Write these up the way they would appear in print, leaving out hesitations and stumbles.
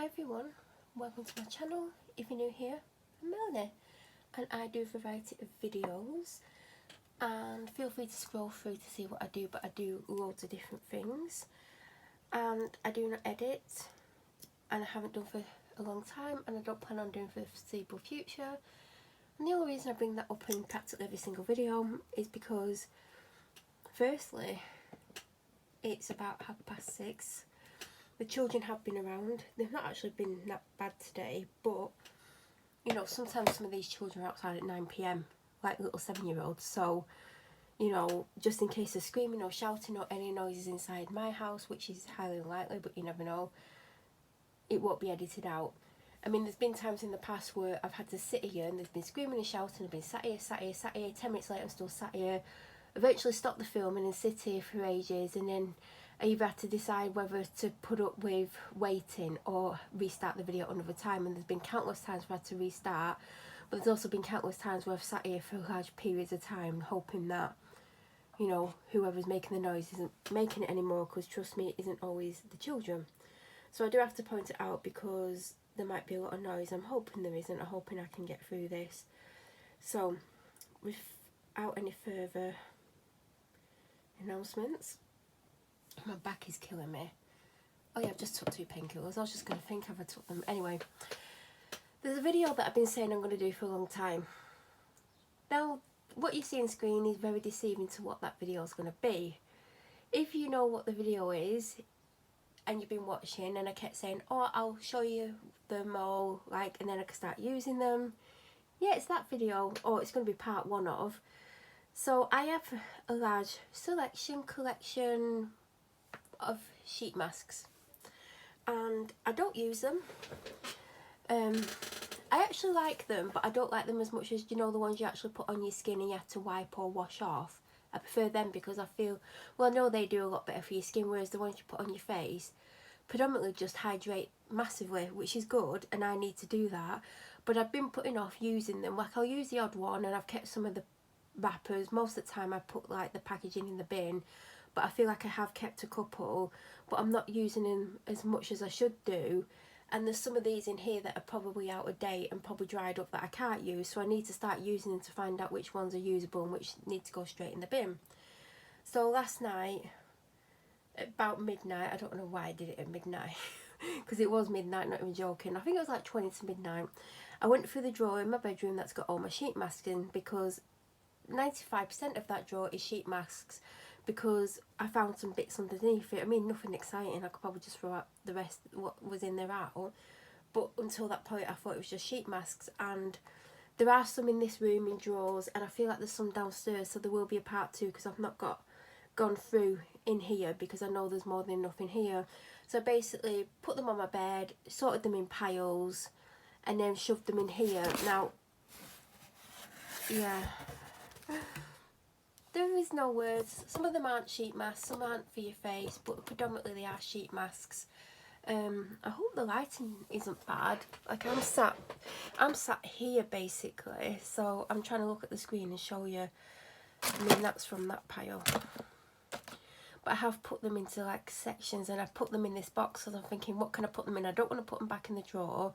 Hi everyone, welcome to my channel. If you're new here, I'm Melanie and I do a variety of videos, and feel free to scroll through to see what I do, but I do loads of different things and I do not edit, and I haven't done for a long time, and I don't plan on doing for the foreseeable future. And the only reason I bring that up in practically every single video is because firstly it's about 6:30. The children have been around. They've not actually been that bad today, but you know, sometimes some of these children are outside at 9 PM, like little 7-year-olds. So, you know, just in case they're screaming or shouting or any noises inside my house, which is highly unlikely, but you never know, it won't be edited out. I mean, there's been times in the past where I've had to sit here and there's been screaming and shouting. I've been sat here, 10 minutes later I'm still sat here. Eventually stop the filming and sit here for ages, and then I either had to decide whether to put up with waiting or restart the video another time. And there's been countless times where I've had to restart, but there's also been countless times where I've sat here for large periods of time hoping that, you know, whoever's making the noise isn't making it anymore, because trust me, it isn't always the children. So I do have to point it out because there might be a lot of noise. I'm hoping there isn't. I'm hoping I can get through this. So without any further announcements, my back is killing me. Oh yeah, I've just took 2 painkillers. I was just going to think if I took them. Anyway, there's a video that I've been saying I'm going to do for a long time. Now, what you see on screen is very deceiving to what that video is going to be. If you know what the video is and you've been watching, and I kept saying, oh, I'll show you them all, like, and then I can start using them. Yeah, it's that video, or it's going to be part 1 of. So I have a large collection of sheet masks, and I don't use them. I actually like them, but I don't like them as much as, you know, the ones you actually put on your skin and you have to wipe or wash off. I prefer them because I feel, well, I know they do a lot better for your skin, whereas the ones you put on your face predominantly just hydrate massively, which is good, and I need to do that. But I've been putting off using them. Like, I'll use the odd one, and I've kept some of the wrappers. Most of the time I put like the packaging in the bin, but I feel like I have kept a couple, but I'm not using them as much as I should do. And there's some of these in here that are probably out of date and probably dried up that I can't use, so I need to start using them to find out which ones are usable and which need to go straight in the bin. So last night, about midnight, I don't know why I did it at midnight, because it was midnight, not even joking. I think it was like 20 to midnight. I went through the drawer in my bedroom that's got all my sheet masks in, because 95% of that drawer is sheet masks, because I found some bits underneath it. I mean, nothing exciting. I could probably just throw out the rest, what was in there, out. But until that point, I thought it was just sheet masks. And there are some in this room in drawers, and I feel like there's some downstairs, so there will be a part 2, because I've not gone through in here, because I know there's more than enough in here. So basically put them on my bed, sorted them in piles, and then shoved them in here. Now, yeah, there is no words. Some of them aren't sheet masks, some aren't for your face, but predominantly they are sheet masks. I hope the lighting isn't bad. Like, I'm sat here basically, so I'm trying to look at the screen and show you. I mean, that's from that pile. But I have put them into like sections, and I put them in this box, so I'm thinking, what can I put them in? I don't want to put them back in the drawer,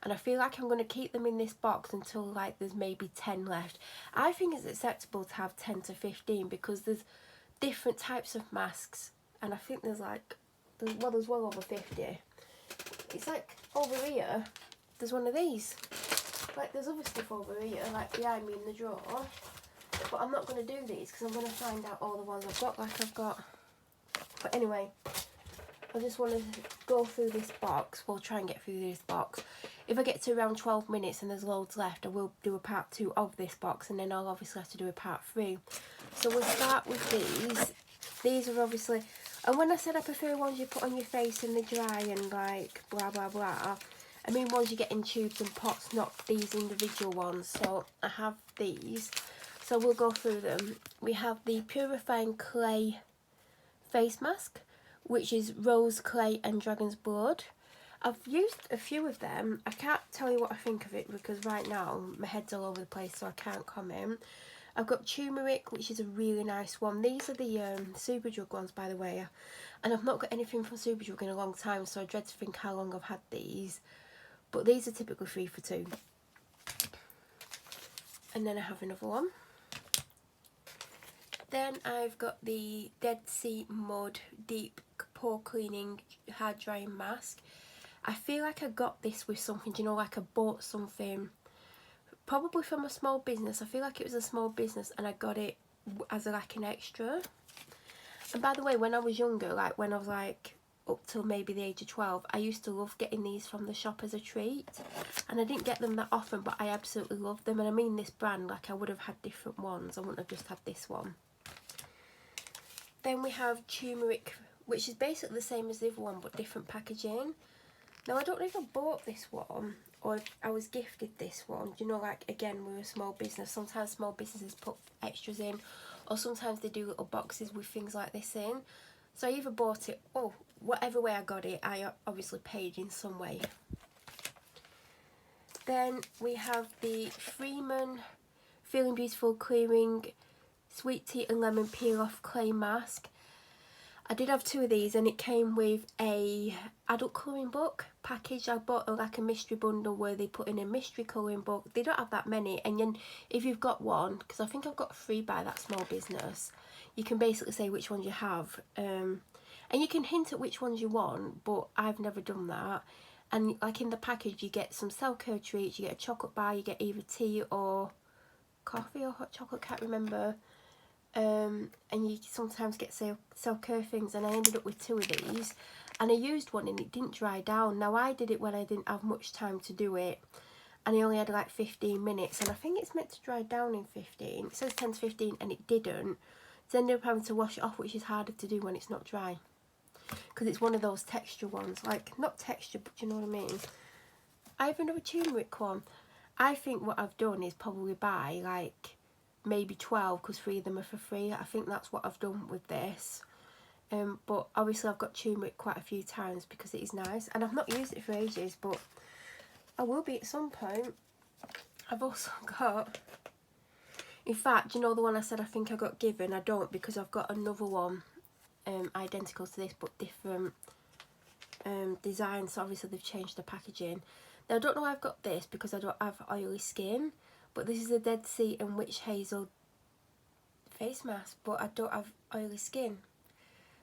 and I feel like I'm going to keep them in this box until like there's maybe 10 left. I think it's acceptable to have 10 to 15, because there's different types of masks, and I think there's like, there's well over 50. It's like over here, there's one of these. Like, there's other stuff over here, like behind me in the drawer. But I'm not going to do these, because I'm going to find out all the ones I've got, like I've got. But anyway, I just want to go through this box. We'll try and get through this box. If I get to around 12 minutes and there's loads left, I will do a part 2 of this box, and then I'll obviously have to do a part 3. So we'll start with these. These are obviously, and when I said I prefer ones you put on your face and they dry and like blah blah blah, I mean ones you get in tubes and pots, not these individual ones. So I have these. So we'll go through them. We have the Purifying Clay face mask, which is rose clay and dragon's blood. I've used a few of them. I can't tell you what I think of it, because right now my head's all over the place, so I can't comment. I've got turmeric, which is a really nice one. These are the Superdrug ones, by the way. And I've not got anything from Superdrug in a long time, so I dread to think how long I've had these. But these are typically 3 for £2. And then I have another one. Then I've got the Dead Sea Mud Deep Pore Cleaning Hard Drying Mask. I feel like I got this with something, you know, like I bought something, probably from a small business. I feel like it was a small business and I got it as like an extra. And by the way, when I was younger, like when I was like up till maybe the age of 12, I used to love getting these from the shop as a treat. And I didn't get them that often, but I absolutely loved them. And I mean this brand, like I would have had different ones. I wouldn't have just had this one. Then we have turmeric, which is basically the same as the other one, but different packaging. Now, I don't know if I bought this one or if I was gifted this one. You know, like, again, we're a small business. Sometimes small businesses put extras in, or sometimes they do little boxes with things like this in. So I either bought it, oh, whatever way I got it, I obviously paid in some way. Then we have the Freeman Feeling Beautiful Clearing Sweet Tea and Lemon Peel Off Clay Mask. I did have 2 of these and it came with a adult colouring book package. I bought like a mystery bundle where they put in a mystery colouring book. They don't have that many, and then if you've got one, because I think I've got 3 by that small business, you can basically say which ones you have. And you can hint at which ones you want, but I've never done that. And like in the package you get some self-care treats, you get a chocolate bar, you get either tea or coffee or hot chocolate, can't remember. And you sometimes get self-care things, and I ended up with 2 of these, and I used one and it didn't dry down. Now I did it when I didn't have much time to do it, and I only had like 15 minutes, and I think it's meant to dry down in 15. It says 10 to 15 and it didn't, so I ended up having to wash it off, which is harder to do when it's not dry, because it's one of those texture ones, like not texture, but you know what I mean. I have another turmeric one. I think what I've done is probably buy like maybe 12, because 3 of them are for free. I think that's what I've done with this. But obviously I've got turmeric quite a few times because it is nice, and I've not used it for ages, but I will be at some point. I've also got, in fact, you know the one I said I think I got given? I don't, because I've got another one identical to this but different design, so obviously they've changed the packaging. Now I don't know why I've got this, because I don't have oily skin, but this is a Dead Sea and Witch Hazel face mask, but I don't have oily skin.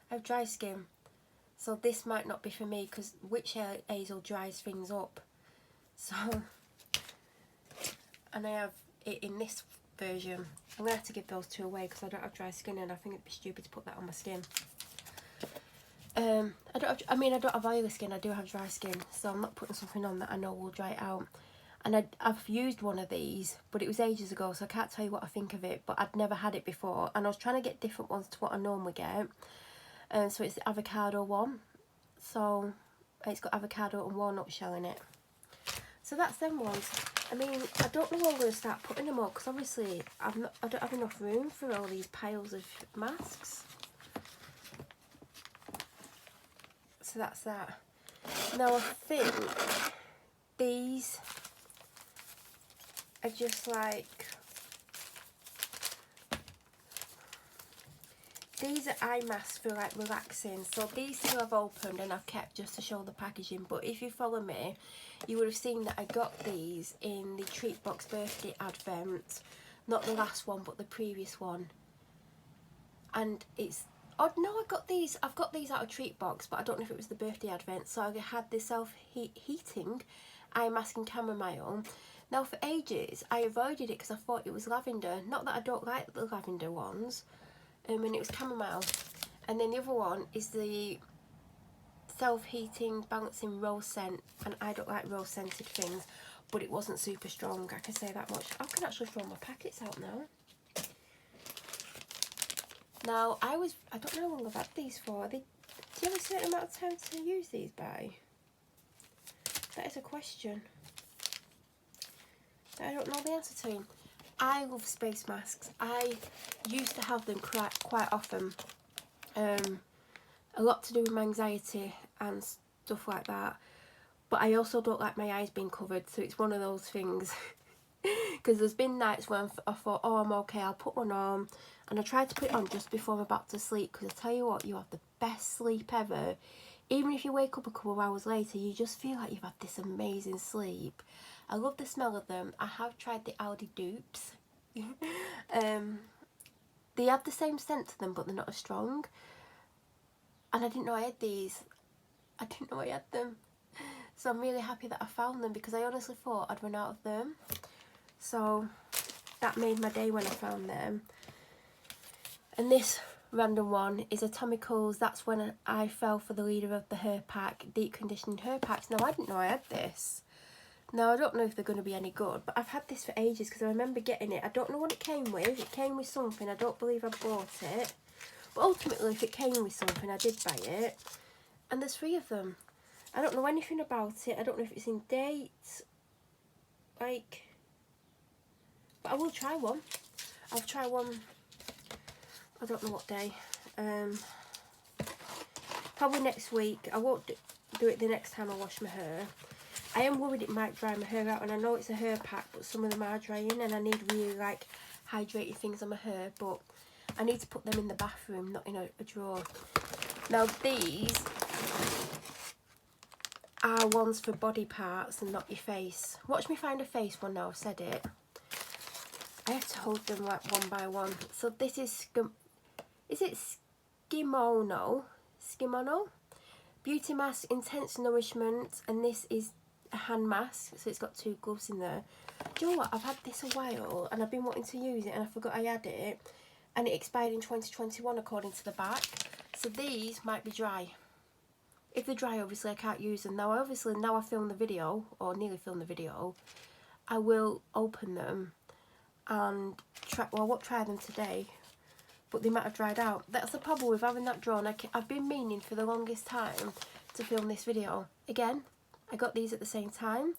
I have dry skin, so this might not be for me, because Witch Hazel dries things up. So, and I have it in this version. I'm going to have to give those 2 away because I don't have dry skin, and I think it'd be stupid to put that on my skin. I don't have oily skin, I do have dry skin, so I'm not putting something on that I know will dry it out. And I've used one of these, but it was ages ago, so I can't tell you what I think of it, but I'd never had it before, and I was trying to get different ones to what I normally get. So it's the avocado one, so it's got avocado and walnut shell in it. So that's them ones. I mean, I don't know where I'm going to start putting them all, because obviously I don't have enough room for all these piles of masks. So that's that. Now I think these are just like, these are eye masks for like relaxing. So these 2 I've opened and I've kept just to show the packaging, but if you follow me you would have seen that I got these in the Treat Box birthday advent, not the last one but the previous one. And it's odd, no, I've got these out of Treat Box, but I don't know if it was the birthday advent. So I had the self-heating eye mask in chamomile. Now for ages I avoided it because I thought it was lavender, not that I don't like the lavender ones, and it was chamomile. And then the other one is the self-heating balancing rose scent, and I don't like rose scented things, but it wasn't super strong, I can say that much. I can actually throw my packets out now. Now I don't know how long I've had these for. Do you have a certain amount of time to use these by? That is a question that I don't know the answer to. I love space masks. I used to have them quite often. A lot to do with my anxiety and stuff like that. But I also don't like my eyes being covered, so it's one of those things. Because there's been nights when I thought, oh, I'm okay, I'll put one on. And I tried to put it on just before I'm about to sleep, because I tell you what, you have the best sleep ever. Even if you wake up a couple of hours later, you just feel like you've had this amazing sleep. I love the smell of them. I have tried the Aldi dupes. They have the same scent to them, but they're not as strong. And I didn't know I had these. I didn't know I had them. So I'm really happy that I found them, because I honestly thought I'd run out of them. So that made my day when I found them. And this random one is Atomicals. That's when I fell for the leader of the hair pack, deep conditioning hair packs. Now, I didn't know I had this. Now, I don't know if they're going to be any good, but I've had this for ages because I remember getting it. I don't know what it came with. It came with something. I don't believe I bought it. But ultimately, if it came with something, I did buy it. And there's 3 of them. I don't know anything about it. I don't know if it's in date. Like, but I will try one. I'll try one. I don't know what day. Probably next week. I won't do it the next time I wash my hair. I am worried it might dry my hair out, and I know it's a hair pack, but some of them are drying, and I need really like hydrating things on my hair, but I need to put them in the bathroom, not in a drawer. Now these are ones for body parts and not your face. Watch me find a face one now, I've said it. I have to hold them like one by one. So this is Skimono Beauty Mask Intense Nourishment, and this is a hand mask, so it's got 2 gloves in there. Do you know what? I've had this a while and I've been wanting to use it, and I forgot I had it, and it expired in 2021 according to the back. So these might be dry. If they're dry, obviously I can't use them. Now obviously, now I filmed the video, or nearly filmed the video, I will open them and try. Well, I won't try them today, but they might have dried out. That's the problem with having that drawn. I've been meaning for the longest time to film this video. Again, I got these at the same time.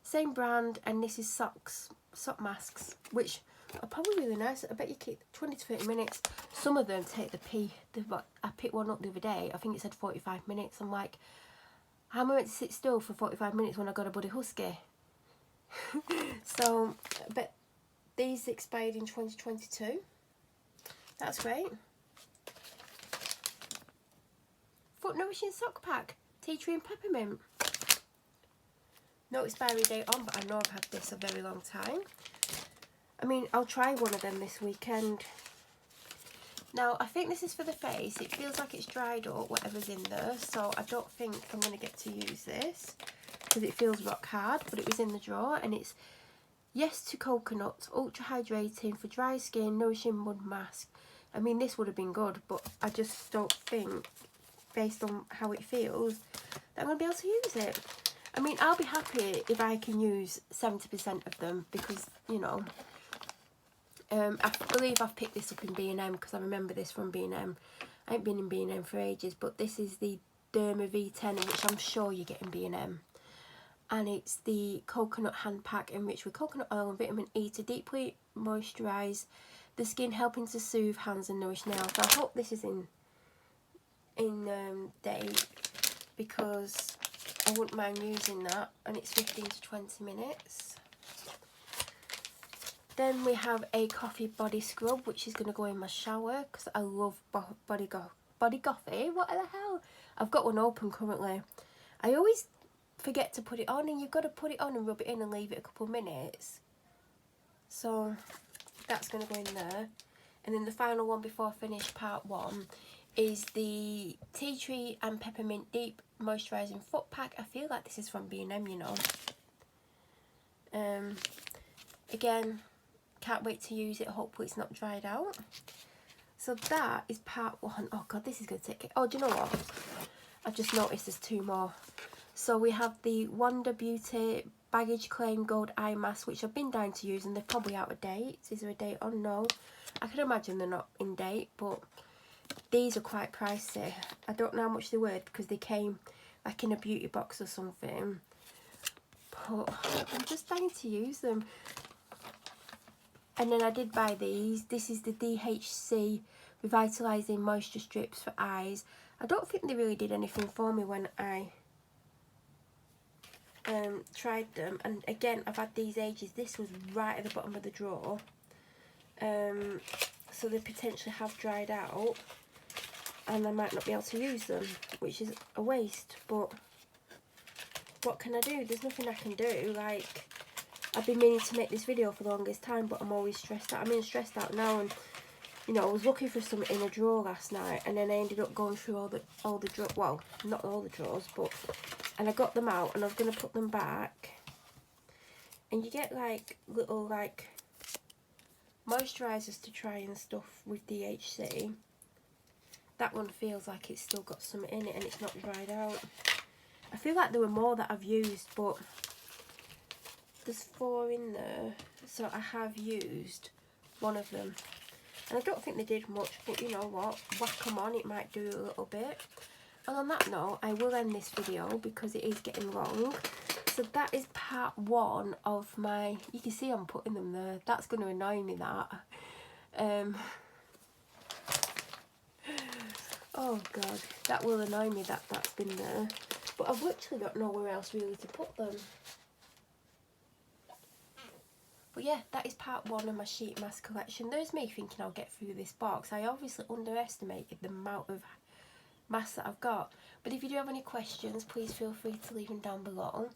Same brand, and this is sock masks, which are probably really nice. I bet you keep 20 to 30 minutes. Some of them take the pee. I picked one up the other day. I think it said 45 minutes. I'm like, how am I meant to sit still for 45 minutes when I got a bloody husky? So, but these expired in 2022. That's great. Foot Nourishing Sock Pack, Tea Tree and Peppermint. No expiry date on, but I know I've had this a very long time. I mean, I'll try one of them this weekend. Now, I think this is for the face. It feels like it's dried up, whatever's in there, so I don't think I'm going to get to use this because it feels rock hard, but it was in the drawer, and it's Yes to Coconut, ultra hydrating for dry skin, nourishing mud mask. I mean, this would have been good, but I just don't think, based on how it feels, that I'm going to be able to use it. I mean, I'll be happy if I can use 70% of them, because, you know, I believe I've picked this up in B&M, because I remember this from B&M. I ain't been in B&M for ages, but this is the Derma V10, which I'm sure you get in B&M. And it's the coconut hand pack enriched with coconut oil and vitamin E to deeply moisturise the skin, helping to soothe hands and nourish nails. Now, I hope this is in date, because I wouldn't mind using that, and it's 15 to 20 minutes. Then we have a coffee body scrub, which is going to go in my shower, because I love body coffee. What the hell? I've got one open currently. I always forget to put it on, and you've got to put it on and rub it in and leave it a couple of minutes. So that's going to go in there. And then the final one before I finish part 1 is the Tea Tree and Peppermint Deep Moisturising Foot Pack. I feel like this is from B&M, you know. Again, can't wait to use it. Hopefully it's not dried out. So that is part 1. Oh god, this is going to take it. Oh, do you know what? I've just noticed there's 2 more. So we have the Wonder Beauty Baggage Claim Gold Eye Mask, which I've been dying to use, and they're probably out of date. Is there a date on? No. I can imagine they're not in date, but these are quite pricey. I don't know how much they were, because they came like in a beauty box or something. But I'm just dying to use them. And then I did buy these. This is the DHC Revitalising Moisture Strips for eyes. I don't think they really did anything for me when I tried them, and again I've had these ages. This was right at the bottom of the drawer, so they potentially have dried out and I might not be able to use them, which is a waste, but what can I do? There's nothing I can do. Like, I've been meaning to make this video for the longest time, but I'm always stressed out. I'm in stressed out now, and you know, I was looking for something in a drawer last night, and then I ended up going through all the drawers. Well, not all the drawers, but and I got them out, and I was gonna put them back. And you get like little like moisturisers to try and stuff with DHC. That one feels like it's still got some in it, and it's not dried out. I feel like there were more that I've used, but there's 4 in there, so I have used one of them. And I don't think they did much, but you know what, whack them on, it might do a little bit. And on that note, I will end this video because it is getting long. So that is part 1 of my, you can see I'm putting them there, that's going to annoy me, that. Oh god, that will annoy me that that's been there. But I've literally got nowhere else really to put them. But yeah, that is part 1 of my sheet mask collection. There's me thinking I'll get through this box. I obviously underestimated the amount of masks that I've got. But if you do have any questions, please feel free to leave them down below.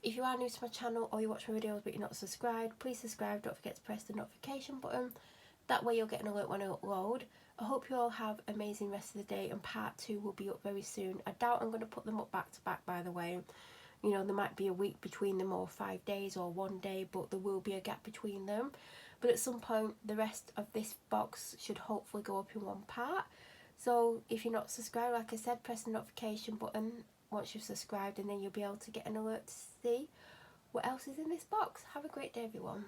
If you are new to my channel or you watch my videos but you're not subscribed, please subscribe. Don't forget to press the notification button. That way you'll get an alert when I upload. I hope you all have an amazing rest of the day, and part 2 will be up very soon. I doubt I'm going to put them up back to back, by the way. You know, there might be a week between them, or 5 days, or 1 day, but there will be a gap between them. But at some point, the rest of this box should hopefully go up in one part. So if you're not subscribed, like I said, press the notification button once you've subscribed, and then you'll be able to get an alert to see what else is in this box. Have a great day, everyone.